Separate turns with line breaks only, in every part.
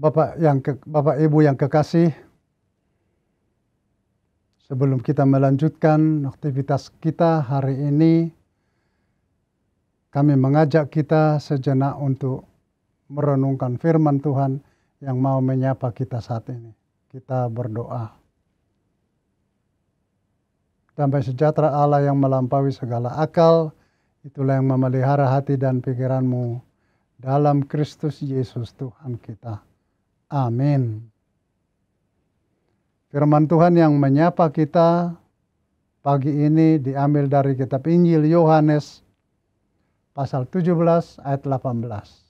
Bapak Ibu yang kekasih, sebelum kita melanjutkan aktivitas kita hari ini, kami mengajak kita sejenak untuk merenungkan firman Tuhan yang mau menyapa kita saat ini. Kita berdoa. Damai sejahtera Allah yang melampaui segala akal, itulah yang memelihara hati dan pikiranmu dalam Kristus Yesus Tuhan kita. Amin. Firman Tuhan yang menyapa kita pagi ini diambil dari kitab Injil Yohanes pasal 17 ayat 18.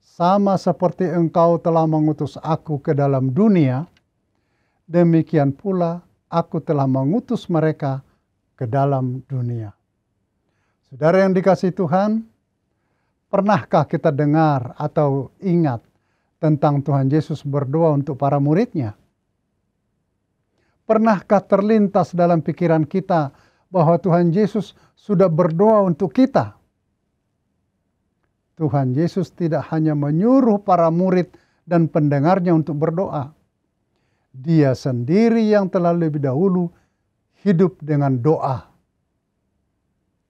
Sama seperti engkau telah mengutus aku ke dalam dunia, demikian pula aku telah mengutus mereka ke dalam dunia. Saudara yang dikasihi Tuhan, pernahkah kita dengar atau ingat tentang Tuhan Yesus berdoa untuk para muridnya? Pernahkah terlintas dalam pikiran kita bahwa Tuhan Yesus sudah berdoa untuk kita? Tuhan Yesus tidak hanya menyuruh para murid dan pendengarnya untuk berdoa. Dia sendiri yang telah lebih dahulu hidup dengan doa.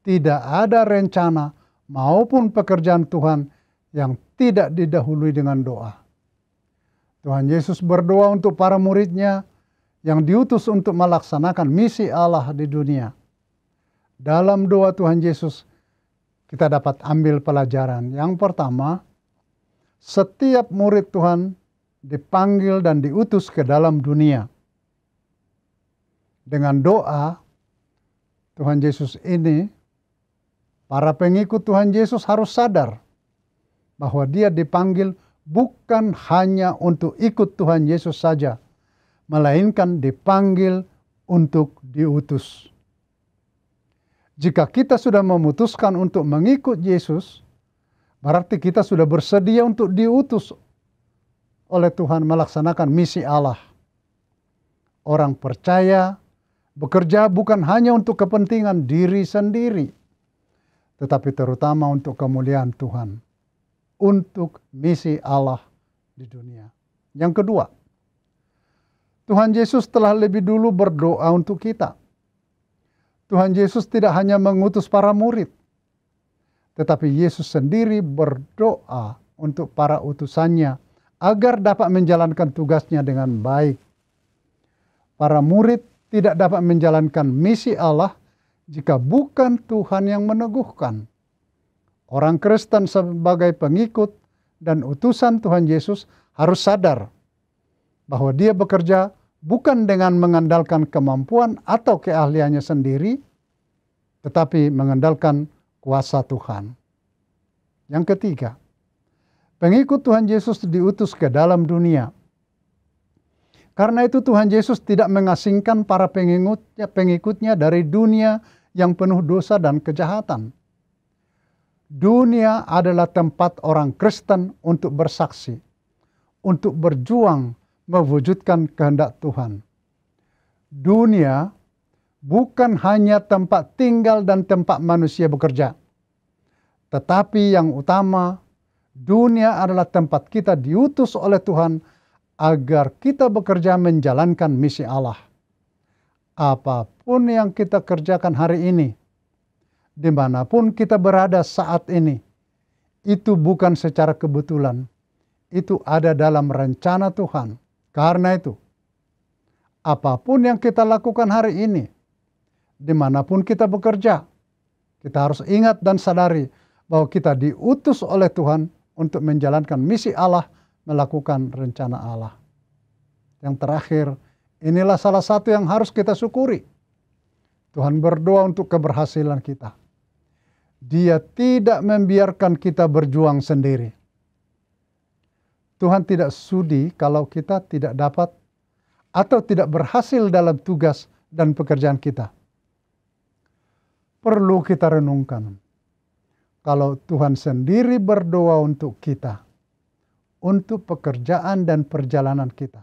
Tidak ada rencana maupun pekerjaan Tuhan yang tidak didahului dengan doa. Tuhan Yesus berdoa untuk para muridnya yang diutus untuk melaksanakan misi Allah di dunia. Dalam doa Tuhan Yesus, kita dapat ambil pelajaran. Yang pertama, setiap murid Tuhan dipanggil dan diutus ke dalam dunia. Dengan doa Tuhan Yesus ini, para pengikut Tuhan Yesus harus sadar bahwa dia dipanggil bukan hanya untuk ikut Tuhan Yesus saja, melainkan dipanggil untuk diutus. Jika kita sudah memutuskan untuk mengikut Yesus, berarti kita sudah bersedia untuk diutus oleh Tuhan melaksanakan misi Allah. Orang percaya bekerja bukan hanya untuk kepentingan diri sendiri, tetapi terutama untuk kemuliaan Tuhan, untuk misi Allah di dunia. Yang kedua, Tuhan Yesus telah lebih dulu berdoa untuk kita. Tuhan Yesus tidak hanya mengutus para murid, tetapi Yesus sendiri berdoa untuk para utusannya agar dapat menjalankan tugasnya dengan baik. Para murid tidak dapat menjalankan misi Allah jika bukan Tuhan yang meneguhkan. Orang Kristen sebagai pengikut dan utusan Tuhan Yesus harus sadar bahwa dia bekerja bukan dengan mengandalkan kemampuan atau keahliannya sendiri, tetapi mengandalkan kuasa Tuhan. Yang ketiga, pengikut Tuhan Yesus diutus ke dalam dunia. Karena itu Tuhan Yesus tidak mengasingkan para pengikutnya dari dunia yang penuh dosa dan kejahatan. Dunia adalah tempat orang Kristen untuk bersaksi, untuk berjuang mewujudkan kehendak Tuhan. Dunia bukan hanya tempat tinggal dan tempat manusia bekerja, tetapi yang utama, dunia adalah tempat kita diutus oleh Tuhan agar kita bekerja menjalankan misi Allah. Apapun yang kita kerjakan hari ini, dimanapun kita berada saat ini, itu bukan secara kebetulan. Itu ada dalam rencana Tuhan. Karena itu, apapun yang kita lakukan hari ini, dimanapun kita bekerja, kita harus ingat dan sadari bahwa kita diutus oleh Tuhan untuk menjalankan misi Allah, melakukan rencana Allah. Yang terakhir, inilah salah satu yang harus kita syukuri. Tuhan berdoa untuk keberhasilan kita. Dia tidak membiarkan kita berjuang sendiri. Tuhan tidak sudi kalau kita tidak dapat atau tidak berhasil dalam tugas dan pekerjaan kita. Perlu kita renungkan. Kalau Tuhan sendiri berdoa untuk kita, untuk pekerjaan dan perjalanan kita,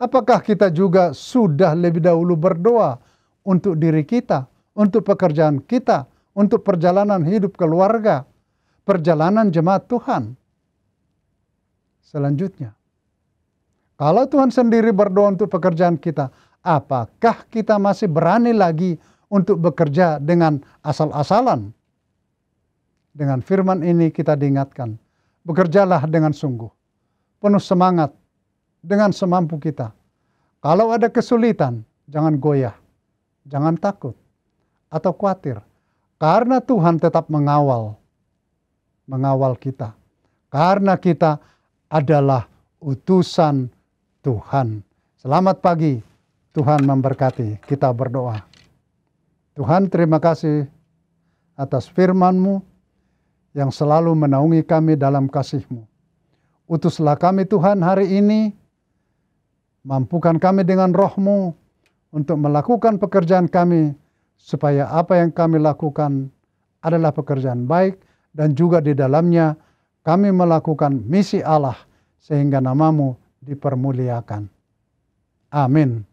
apakah kita juga sudah lebih dahulu berdoa untuk diri kita, untuk pekerjaan kita, untuk perjalanan hidup keluarga, perjalanan jemaat Tuhan? selanjutnya. Kalau Tuhan sendiri berdoa untuk pekerjaan kita, apakah kita masih berani lagi untuk bekerja dengan asal-asalan? Dengan firman ini kita diingatkan, bekerjalah dengan sungguh, penuh semangat, dengan semampu kita. Kalau ada kesulitan, jangan goyah, jangan takut, atau khawatir. Karena Tuhan tetap mengawal kita. Karena kita adalah utusan Tuhan. Selamat pagi, Tuhan memberkati. Kita berdoa. Tuhan, terima kasih atas firman-Mu yang selalu menaungi kami dalam kasih-Mu. Utuslah kami Tuhan hari ini, mampukan kami dengan roh-Mu untuk melakukan pekerjaan kami, supaya apa yang kami lakukan adalah pekerjaan baik, dan juga di dalamnya kami melakukan misi Allah, sehingga nama-Mu dipermuliakan. Amin.